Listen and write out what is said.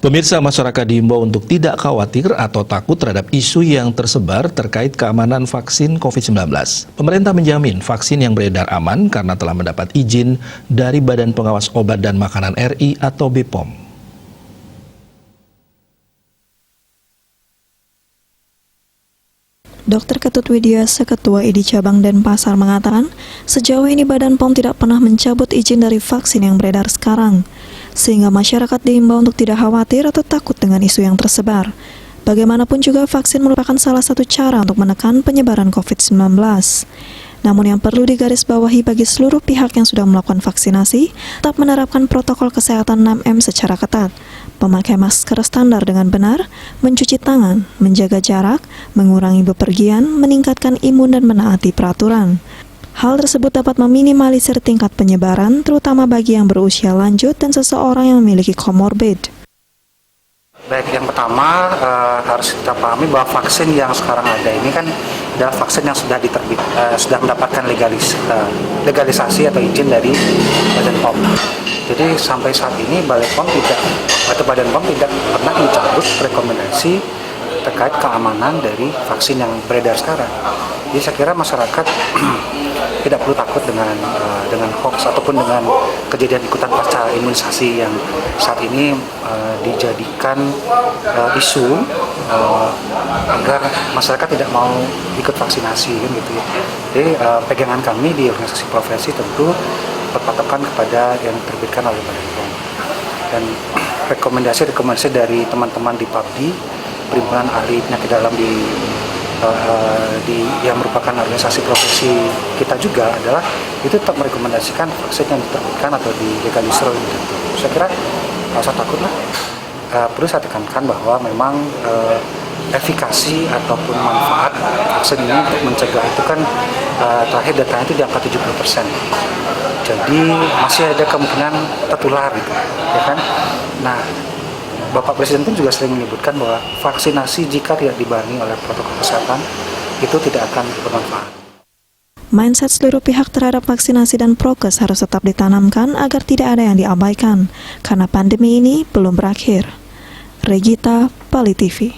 Pemirsa, masyarakat diimbau untuk tidak khawatir atau takut terhadap isu yang tersebar terkait keamanan vaksin COVID-19. Pemerintah menjamin vaksin yang beredar aman karena telah mendapat izin dari Badan Pengawas Obat dan Makanan RI atau BPOM. Dr. Ketut Widiasa, Ketua ID Cabang Denpasar mengatakan, sejauh ini Badan POM tidak pernah mencabut izin dari vaksin yang beredar sekarang, sehingga masyarakat diimbau untuk tidak khawatir atau takut dengan isu yang tersebar. Bagaimanapun juga vaksin merupakan salah satu cara untuk menekan penyebaran COVID-19. Namun yang perlu digarisbawahi bagi seluruh pihak yang sudah melakukan vaksinasi, tetap menerapkan protokol kesehatan 6M secara ketat, memakai masker standar dengan benar, mencuci tangan, menjaga jarak, mengurangi bepergian, meningkatkan imun dan menaati peraturan. Hal tersebut dapat meminimalisir tingkat penyebaran, terutama bagi yang berusia lanjut dan seseorang yang memiliki komorbid. Baik, yang pertama harus kita pahami bahwa vaksin yang sekarang ada ini kan adalah vaksin yang sudah sudah mendapatkan legalisasi atau izin dari Badan POM. Jadi sampai saat ini Badan POM tidak pernah mencabut rekomendasi terkait keamanan dari vaksin yang beredar sekarang. Jadi saya kira masyarakat tidak perlu takut dengan hoax ataupun dengan kejadian ikutan pasca imunisasi yang saat ini dijadikan isu agar masyarakat tidak mau ikut vaksinasi kan gitu ya. Jadi pegangan kami di organisasi profesi tentu berpatokan kepada yang diterbitkan oleh Badan POM. Dan rekomendasi dari teman-teman di PABDI, Perhimpunan Ahli Penyakit Dalam yang merupakan organisasi profesi kita juga adalah itu tetap merekomendasikan vaksin yang diterbitkan atau dilegalisir. Saya kira nggak usah takut lah. Perlu saya tekankan bahwa memang efikasi ataupun manfaat vaksin ini untuk mencegah itu kan terakhir datanya itu di angka 70%. Jadi masih ada kemungkinan tertular gitu, ya kan? Nah, Bapak Presiden pun juga sering menyebutkan bahwa vaksinasi jika tidak dibarengi oleh protokol kesehatan itu tidak akan bermanfaat. Mindset seluruh pihak terhadap vaksinasi dan prokes harus tetap ditanamkan agar tidak ada yang diabaikan, karena pandemi ini belum berakhir. Regita, Pali TV.